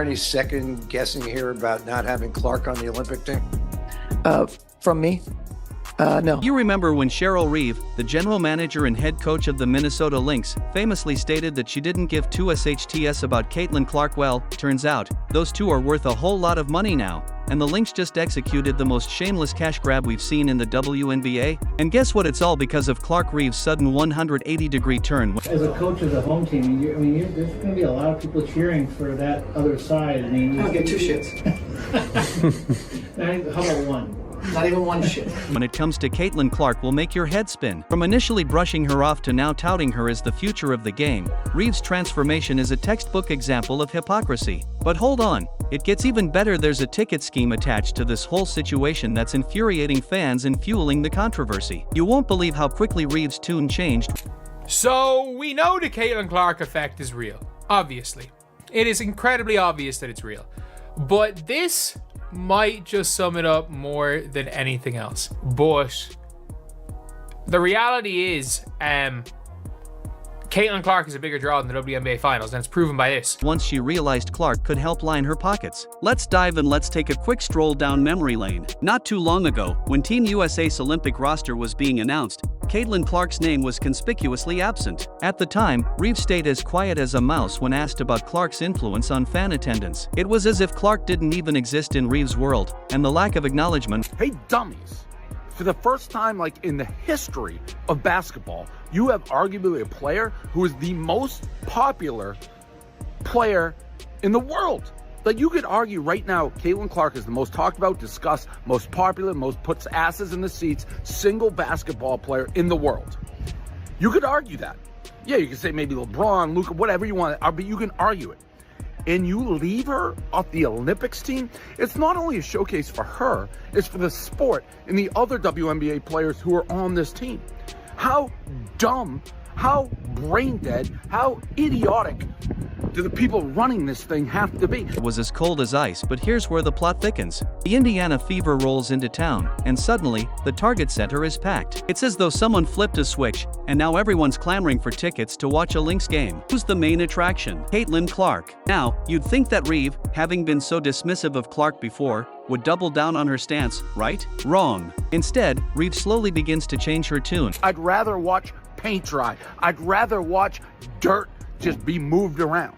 Any second guessing here about not having Clark on the Olympic team? From me? No. You remember when Cheryl Reeve, the general manager and head coach of the Minnesota Lynx, famously stated that she didn't give two SHTS about Caitlin Clark? Well, turns out, those two are worth a whole lot of money now, and the Lynx just executed the most shameless cash grab we've seen in the WNBA. And guess what? It's all because of Clark Reeve's sudden 180-degrry turn. As a coach of the home team, there's going to be a lot of people cheering for that other side. I'll get two shits. How about one? Not even one shit. When it comes to Caitlin Clark, will make your head spin. From initially brushing her off to now touting her as the future of the game, Reeve's transformation is a textbook example of hypocrisy. But hold on, it gets even better. There's a ticket scheme attached to this whole situation that's infuriating fans and fueling the controversy. You won't believe how quickly Reeve's tune changed. So we know the Caitlin Clark effect is real, obviously. It is incredibly obvious that it's real. But this might just sum it up more than anything else. But the reality is, Caitlin Clark is a bigger draw than the WNBA Finals, and it's proven by this. Once she realized Clark could help line her pockets. Let's dive and let's take a quick stroll down memory lane. Not too long ago, when Team USA's Olympic roster was being announced, Caitlin Clark's name was conspicuously absent. At the time, Reeve stayed as quiet as a mouse when asked about Clark's influence on fan attendance. It was as if Clark didn't even exist in Reeve's world, and the lack of acknowledgement. Hey dummies, for the first time in the history of basketball, you have arguably a player who is the most popular player in the world. You could argue right now, Caitlin Clark is the most talked about, discussed, most popular, most puts asses in the seats, single basketball player in the world. You could argue that. Yeah, you could say maybe LeBron, Luka, whatever you want, but you can argue it. And you leave her off the Olympics team, it's not only a showcase for her, it's for the sport and the other WNBA players who are on this team. How dumb, how brain dead, how idiotic do the people running this thing have to be? It was as cold as ice, but here's where the plot thickens. The Indiana Fever rolls into town, and suddenly, the Target Center is packed. It's as though someone flipped a switch, and now everyone's clamoring for tickets to watch a Lynx game. Who's the main attraction? Caitlin Clark. Now, you'd think that Reeve, having been so dismissive of Clark before, would double down on her stance, right? Wrong. Instead, Reeve slowly begins to change her tune. I'd rather watch paint dry. I'd rather watch dirt just be moved around.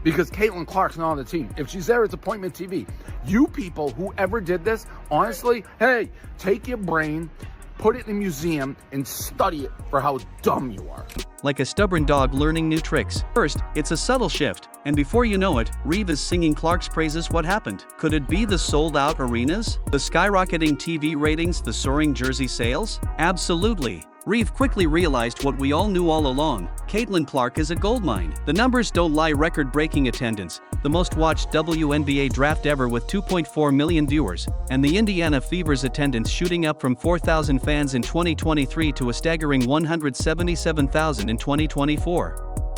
Because Caitlin Clark's not on the team. If she's there, it's appointment TV. You people, whoever did this, honestly, hey, take your brain, put it in a museum, and study it for how dumb you are. Like a stubborn dog learning new tricks. First, it's a subtle shift, and before you know it, Reeve is singing Clark's praises. What happened? Could it be the sold-out arenas? The skyrocketing TV ratings? The soaring jersey sales? Absolutely. Reeve quickly realized what we all knew all along. Caitlin Clark is a goldmine. The numbers don't lie. Record-breaking attendance, the most watched WNBA draft ever with 2.4 million viewers, and the Indiana Fever's attendance shooting up from 4,000 fans in 2023 to a staggering 177,000 in 2024.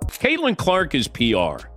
Caitlin Clark is PR.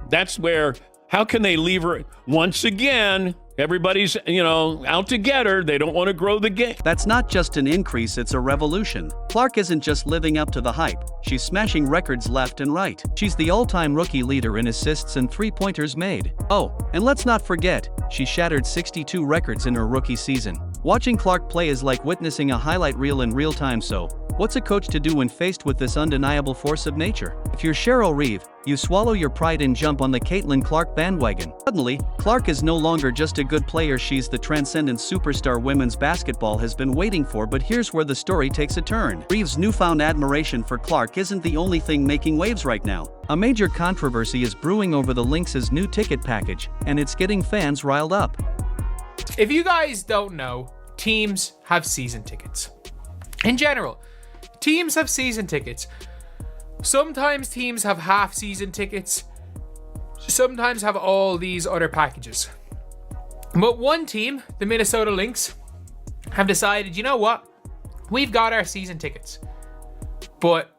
That's where, how can they leave her? Once again, everybody's, out to get her. They don't want to grow the game. That's not just an increase, it's a revolution. Clark isn't just living up to the hype, she's smashing records left and right. She's the all-time rookie leader in assists and three-pointers made. Oh, and let's not forget, she shattered 62 records in her rookie season. Watching Clark play is like witnessing a highlight reel in real time. So, what's a coach to do when faced with this undeniable force of nature? If you're Cheryl Reeve, you swallow your pride and jump on the Caitlin Clark bandwagon. Suddenly, Clark is no longer just a good player, she's the transcendent superstar women's basketball has been waiting for. But here's where the story takes a turn. Reeve's newfound admiration for Clark isn't the only thing making waves right now. A major controversy is brewing over the Lynx's new ticket package, and it's getting fans riled up. If you guys don't know, teams have season tickets. In general, teams have season tickets. Sometimes teams have half-season tickets. Sometimes have all these other packages. But one team, the Minnesota Lynx, have decided, you know what? We've got our season tickets. But,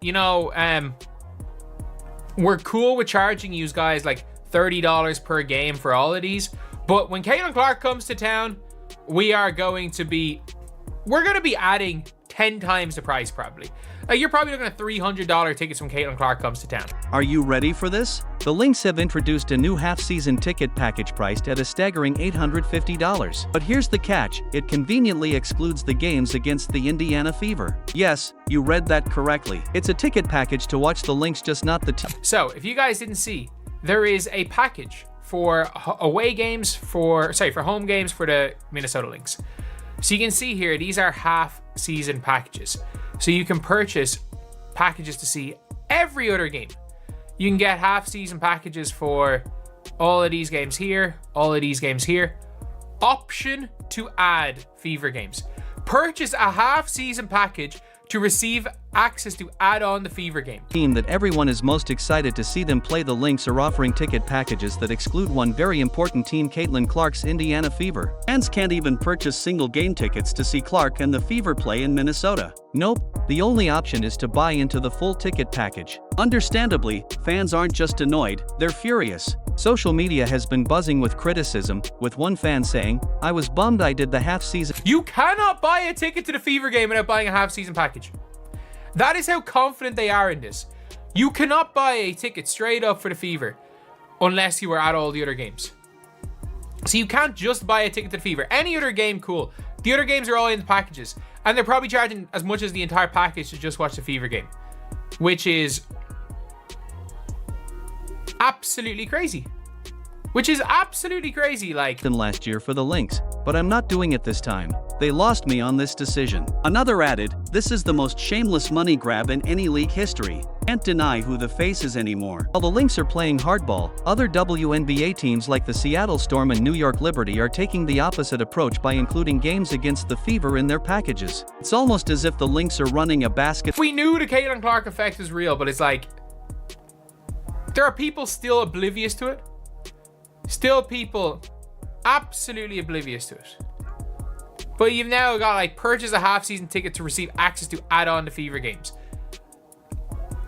we're cool with charging you guys like $30 per game for all of these. But when Caitlin Clark comes to town, we're going to be adding 10 times the price probably. You're probably looking at $300 tickets when Caitlin Clark comes to town. Are you ready for this? The Lynx have introduced a new half-season ticket package priced at a staggering $850. But here's the catch, it conveniently excludes the games against the Indiana Fever. Yes, you read that correctly. It's a ticket package to watch the Lynx, just not the So, if you guys didn't see, there is a package for away games for home games for the Minnesota Lynx. So you can see here, these are half-season packages. So you can purchase packages to see every other game. You can get half-season packages for all of these games here, all of these games here. Option to add Fever games. Purchase a half-season package to receive access to add on the Fever game. Team that everyone is most excited to see them play, the Lynx are offering ticket packages that exclude one very important team, Caitlin Clark's Indiana Fever. Fans can't even purchase single game tickets to see Clark and the Fever play in Minnesota. Nope, the only option is to buy into the full ticket package. Understandably, fans aren't just annoyed, they're furious. Social media has been buzzing with criticism, with one fan saying, "I was bummed I did the half-season." You cannot buy a ticket to the Fever game without buying a half-season package. That is how confident they are in this. You cannot buy a ticket straight up for the Fever unless you are at all the other games. So you can't just buy a ticket to the Fever. Any other game, cool. The other games are all in the packages. And they're probably charging as much as the entire package to just watch the Fever game. Which is absolutely crazy. Like Than last year for the Lynx, but I'm not doing it this time. They lost me on this decision. Another added, "This is the most shameless money grab in any league history. Can't deny who the face is anymore." While the Lynx are playing hardball, other WNBA teams like the Seattle Storm and New York Liberty are taking the opposite approach by including games against the Fever in their packages. It's almost as if the Lynx are running a basket. we knew the Caitlin Clark effect was real, but it's like there are people still oblivious to it. Still people absolutely oblivious to it. But you've now got like purchase a half-season ticket to receive access to add on the Fever games.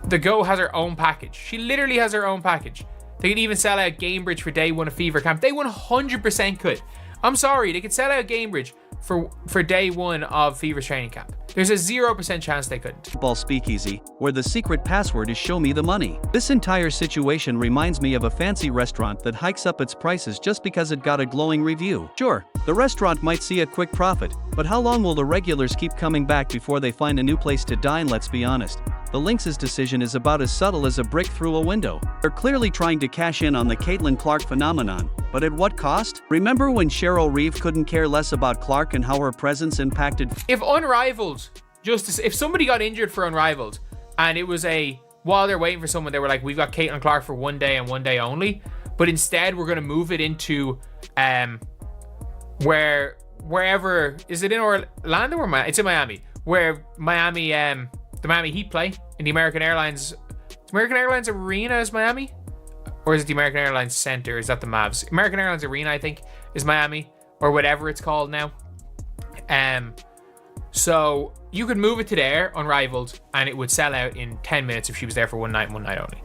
The Go has her own package. She literally has her own package. They could even sell out Gamebridge for day one of Fever camp. They 100% could. I'm sorry, they could sell out Gamebridge for day one of Fever's training camp. There's a 0% chance they couldn't. Football speakeasy, where the secret password is "show me the money." This entire situation reminds me of a fancy restaurant that hikes up its prices just because it got a glowing review. Sure, the restaurant might see a quick profit, but how long will the regulars keep coming back before they find a new place to dine? Let's be honest. The Lynx's decision is about as subtle as a brick through a window. They're clearly trying to cash in on the Caitlin Clark phenomenon, but at what cost? Remember when Cheryl Reeve couldn't care less about Clark and how her presence impacted? If Unrivaled, if somebody got injured for Unrivaled, and it was while they're waiting for someone, they were like, "We've got Caitlin Clark for one day and one day only," but instead we're going to move it into wherever, is it in Orlando or Miami? It's in Miami, where the Miami Heat play in the American Airlines Arena is Miami, or is it the American Airlines Center? Is that the Mavs? American Airlines Arena, I think, is Miami, or whatever it's called now. So you could move it to there, Unrivaled, and it would sell out in 10 minutes if she was there for one night and one night only.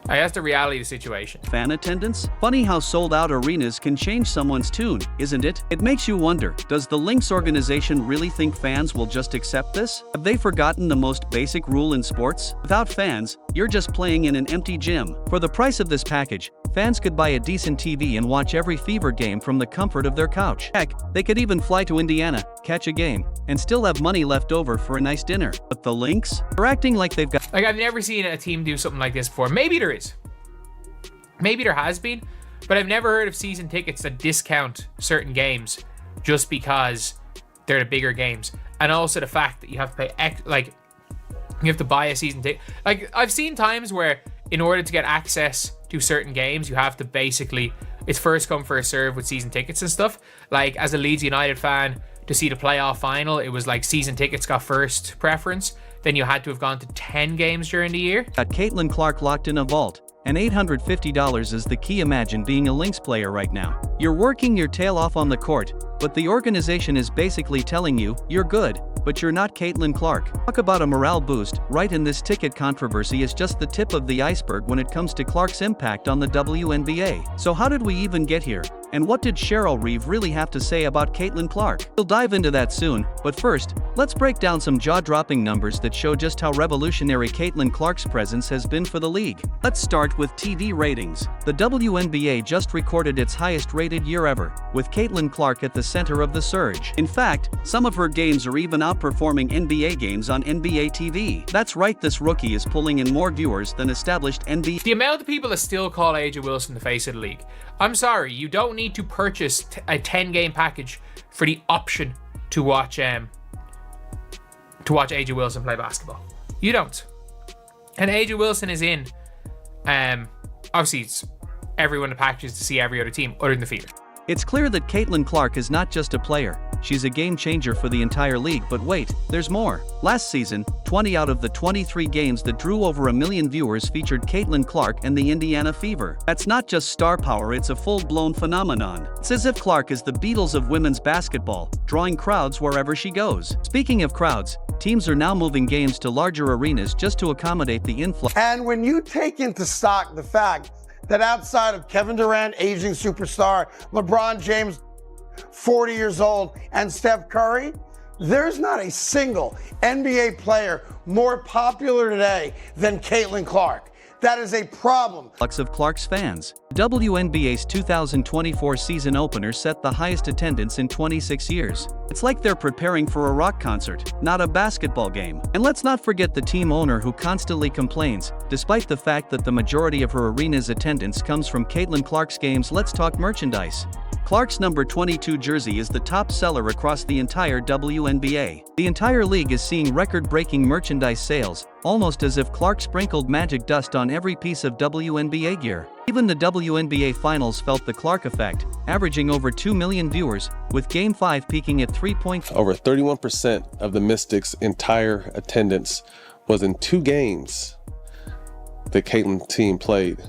That's the reality of the situation. Fan attendance? Funny how sold-out arenas can change someone's tune, isn't it? It makes you wonder, does the Lynx organization really think fans will just accept this? Have they forgotten the most basic rule in sports? Without fans, you're just playing in an empty gym. For the price of this package, fans could buy a decent TV and watch every Fever game from the comfort of their couch. Heck, they could even fly to Indiana, catch a game, and still have money left over for a nice dinner. But the Lynx? They're acting like they've got... Like, I've never seen a team do something like this before. Maybe there is. Maybe there has been, but I've never heard of season tickets that discount certain games just because they're the bigger games. And also the fact that you have to pay, you have to buy a season ticket. Like, I've seen times where in order to get access to certain games, you have to basically, it's first come, first serve with season tickets and stuff. Like, as a Leeds United fan, to see the playoff final, it was like season tickets got first preference. Then you had to have gone to 10 games during the year. Got Caitlin Clark locked in a vault, and $850 is the key. Imagine being a Lynx player right now. You're working your tail off on the court, but the organization is basically telling you, you're good, but you're not Caitlin Clark. Talk about a morale boost, right? And this ticket controversy is just the tip of the iceberg when it comes to Clark's impact on the WNBA. So how did we even get here? And what did Cheryl Reeve really have to say about Caitlin Clark? We'll dive into that soon, but first, let's break down some jaw-dropping numbers that show just how revolutionary Caitlin Clark's presence has been for the league. Let's start with TV ratings. The WNBA just recorded its highest-rated year ever, with Caitlin Clark at the center of the surge. In fact, some of her games are even outperforming NBA games on NBA TV. That's right, this rookie is pulling in more viewers than established NBA. The amount of people that still call AJ Wilson the face of the league. I'm sorry, you don't need to purchase a 10-game package for the option to watch AJ Wilson play basketball. You don't. And AJ Wilson is in. Obviously, it's everyone in the packages to see every other team other than the Fever. It's clear that Caitlin Clark is not just a player, she's a game changer for the entire league. But wait, there's more. Last season, 20 out of the 23 games that drew over 1 million viewers featured Caitlin Clark and the Indiana Fever. That's not just star power, it's a full-blown phenomenon. It's as if Clark is the Beatles of women's basketball, drawing crowds wherever she goes. Speaking of crowds, teams are now moving games to larger arenas just to accommodate the influx. And when you take into stock the fact that outside of Kevin Durant, aging superstar, LeBron James, 40 years old, and Steph Curry, there's not a single NBA player more popular today than Caitlin Clark. That is a problem. Of Clark's fans. WNBA's 2024 season opener set the highest attendance in 26 years. It's like they're preparing for a rock concert, not a basketball game. And let's not forget the team owner who constantly complains, despite the fact that the majority of her arena's attendance comes from Caitlin Clark's games. Let's talk merchandise. Clark's number 22 jersey is the top seller across the entire WNBA. The entire league is seeing record-breaking merchandise sales, almost as if Clark sprinkled magic dust on every piece of WNBA gear. Even the WNBA Finals felt the Clark effect, averaging over 2 million viewers, with Game 5 peaking at 3.5. Over 31% of the Mystics' entire attendance was in 2 games the Caitlin team played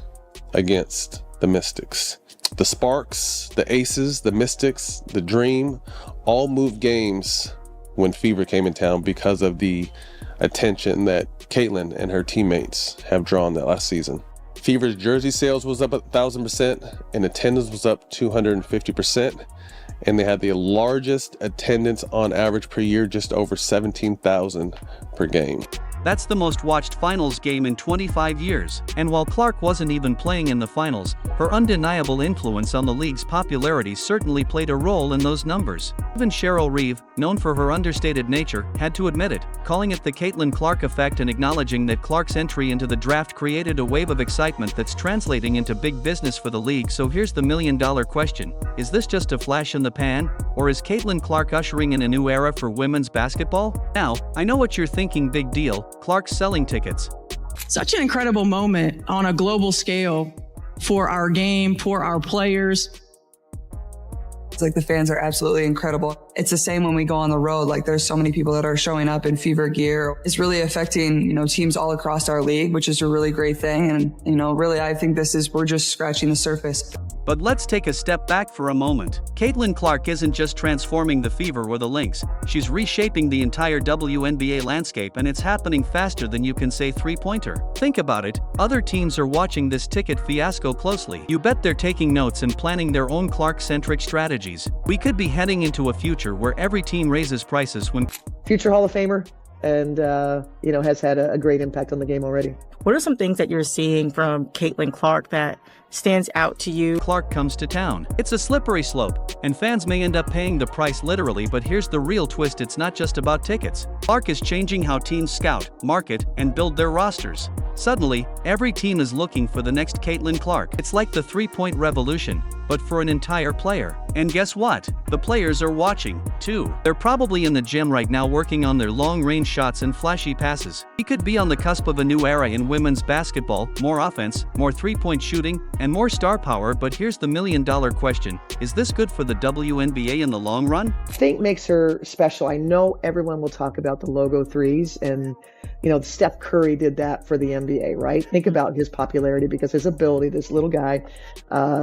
against the Mystics. The Sparks, the Aces, the Mystics, the Dream, all moved games when Fever came in town because of the attention that Caitlin and her teammates have drawn that last season. Fever's jersey sales was up 1,000% and attendance was up 250%. And they had the largest attendance on average per year, just over 17,000 per game. That's the most watched finals game in 25 years. And while Clark wasn't even playing in the finals, her undeniable influence on the league's popularity certainly played a role in those numbers. Even Cheryl Reeve, known for her understated nature, had to admit it, calling it the Caitlin Clark effect and acknowledging that Clark's entry into the draft created a wave of excitement that's translating into big business for the league. So here's the million-dollar question. Is this just a flash in the pan? Or is Caitlin Clark ushering in a new era for women's basketball? Now, I know what you're thinking, big deal. Clark's selling tickets. Such an incredible moment on a global scale for our game, for our players. It's like the fans are absolutely incredible. It's the same when we go on the road. Like there's so many people that are showing up in Fever gear. It's really affecting, teams all across our league, which is a really great thing. And, really, I think we're just scratching the surface. But let's take a step back for a moment. Caitlin Clark isn't just transforming the Fever or the Lynx, she's reshaping the entire WNBA landscape, and it's happening faster than you can say three-pointer. Think about it, other teams are watching this ticket fiasco closely. You bet they're taking notes and planning their own Clark-centric strategies. We could be heading into a future where every team raises prices when Future Hall of Famer and, has had a great impact on the game already. What are some things that you're seeing from Caitlin Clark that stands out to you? Clark comes to town. It's a slippery slope, and fans may end up paying the price literally, but here's the real twist: it's not just about tickets. Clark is changing how teams scout, market, and build their rosters. Suddenly, every team is looking for the next Caitlin Clark. It's like the three-point revolution, but for an entire player. And guess what? The players are watching, too. They're probably in the gym right now working on their long-range shots and flashy passes. We could be on the cusp of a new era in women's basketball: more offense, more three-point shooting, and more star power. But here's the million-dollar question: is this good for the WNBA in the long run? I think makes her special. I know everyone will talk about the logo threes, and Steph Curry did that for the NBA, right? Think about his popularity because his ability, this little guy,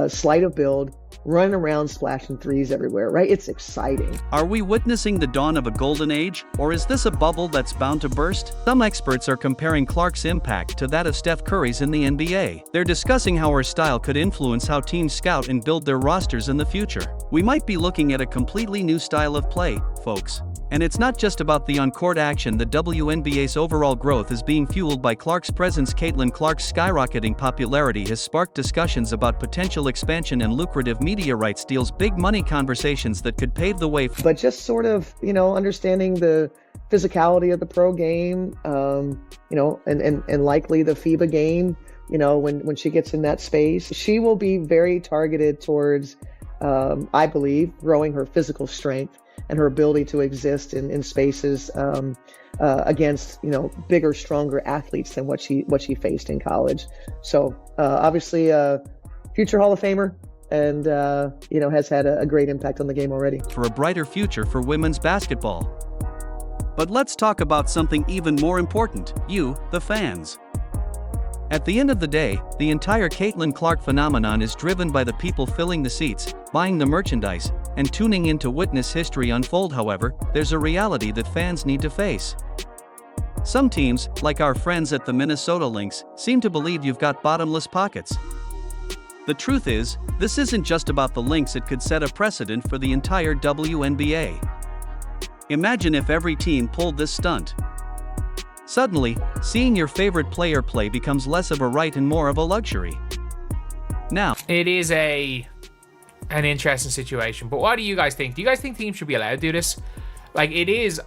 slight of build, running around splashing threes everywhere, right? It's exciting. Are we witnessing the dawn of a golden age, or is this a bubble that's bound to burst? Some experts are comparing Clark's impact to that of Steph Curry's in the NBA. They're discussing how her style could influence how teams scout and build their rosters in the future. We might be looking at a completely new style of play, folks. And it's not just about the on-court action. The WNBA's overall growth is being fueled by Clark's presence. Caitlin Clark's skyrocketing popularity has sparked discussions about potential expansion and lucrative media rights deals, big money conversations that could pave the way. But just sort of, understanding the physicality of the pro game, and likely the FIBA game, when she gets in that space, she will be very targeted towards, I believe, growing her physical strength and her ability to exist in spaces against bigger, stronger athletes than what she faced in college. So obviously, future Hall of Famer, and has had a great impact on the game already. For a brighter future for women's basketball. But let's talk about something even more important: you, the fans. At the end of the day, the entire Caitlin Clark phenomenon is driven by the people filling the seats, buying the merchandise, and tuning in to witness history unfold. However, there's a reality that fans need to face. Some teams, like our friends at the Minnesota Lynx, seem to believe you've got bottomless pockets. The truth is, this isn't just about the Lynx. It could set a precedent for the entire WNBA. Imagine if every team pulled this stunt. Suddenly, seeing your favorite player play becomes less of a right and more of a luxury. Now, it is an interesting situation, but what do you guys think? Do you guys think teams should be allowed to do this? Like, it is...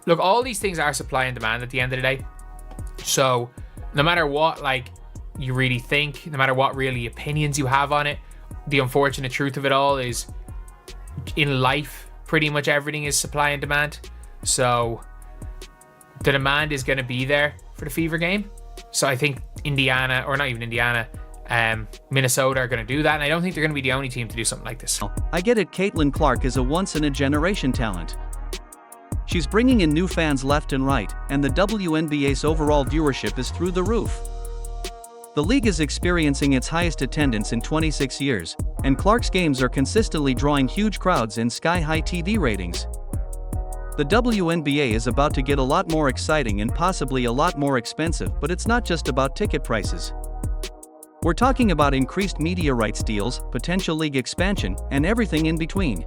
Look, all these things are supply and demand at the end of the day. So, no matter what, you really think, no matter what really opinions you have on it, the unfortunate truth of it all is, in life, pretty much everything is supply and demand. So... the demand is going to be there for the Fever game. So I think Indiana, or not even Indiana, Minnesota are going to do that. And I don't think they're going to be the only team to do something like this. I get it. Caitlin Clark is a once-in-a-generation talent. She's bringing in new fans left and right, and the WNBA's overall viewership is through the roof. The league is experiencing its highest attendance in 26 years, and Clark's games are consistently drawing huge crowds and sky-high TV ratings. The WNBA is about to get a lot more exciting and possibly a lot more expensive, but it's not just about ticket prices. We're talking about increased media rights deals, potential league expansion, and everything in between.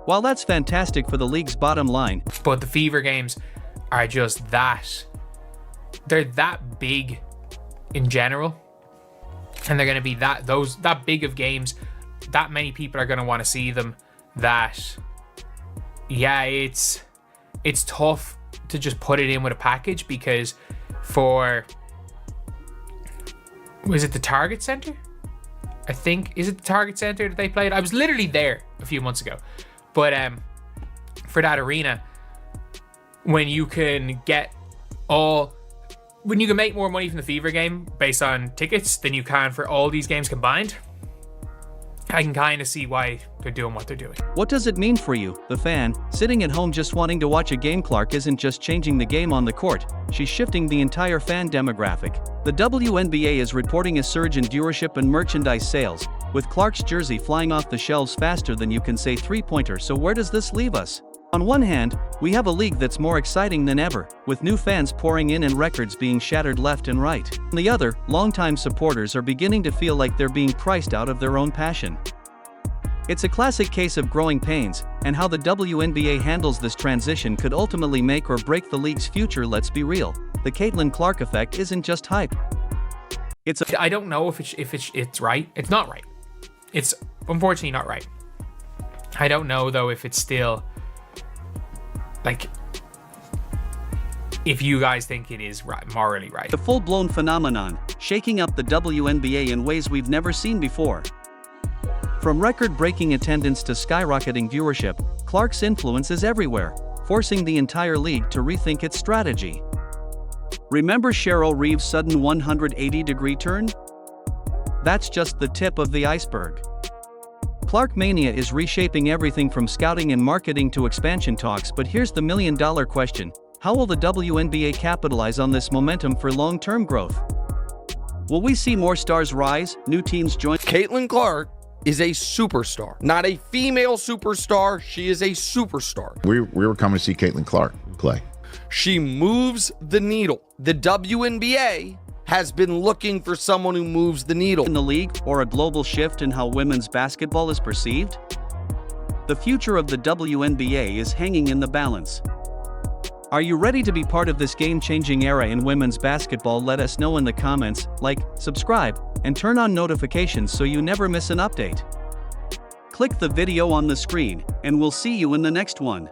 While that's fantastic for the league's bottom line, but the Fever games are just that. They're that big in general, and they're going to be that big of games. That many people are going to want to see them. Yeah, it's tough to just put it in with a package, because was it the Target Center? I think, is it the Target Center that they played? I was literally there a few months ago. But for that arena, when you can make more money from the Fever game based on tickets than you can for all these games combined, I can kind of see why they're doing what they're doing. What does it mean for you, the fan, sitting at home just wanting to watch a game? Clark isn't just changing the game on the court, she's shifting the entire fan demographic. The WNBA is reporting a surge in viewership and merchandise sales, with Clark's jersey flying off the shelves faster than you can say three-pointer. So where does this leave us? On one hand, we have a league that's more exciting than ever, with new fans pouring in and records being shattered left and right. On the other, longtime supporters are beginning to feel like they're being priced out of their own passion. It's a classic case of growing pains, and how the WNBA handles this transition could ultimately make or break the league's future. Let's be real, the Caitlin Clark effect isn't just hype. I don't know if it's right. It's not right. It's unfortunately not right. I don't know though if it's still... if you guys think it is right, morally right. The full-blown phenomenon, shaking up the WNBA in ways we've never seen before. From record-breaking attendance to skyrocketing viewership, Clark's influence is everywhere, forcing the entire league to rethink its strategy. Remember Cheryl Reeve's sudden 180-degree turn? That's just the tip of the iceberg. Clark Mania is reshaping everything from scouting and marketing to expansion talks, but here's the million-dollar question: how will the WNBA capitalize on this momentum for long-term growth? Will we see more stars rise, new teams join? Caitlin Clark is a superstar. Not a female superstar, she is a superstar. We were coming to see Caitlin Clark play. She moves the needle. The WNBA has been looking for someone who moves the needle. In the league, or a global shift in how women's basketball is perceived? The future of the WNBA is hanging in the balance. Are you ready to be part of this game-changing era in women's basketball? Let us know in the comments, like, subscribe, and turn on notifications so you never miss an update. Click the video on the screen, and we'll see you in the next one.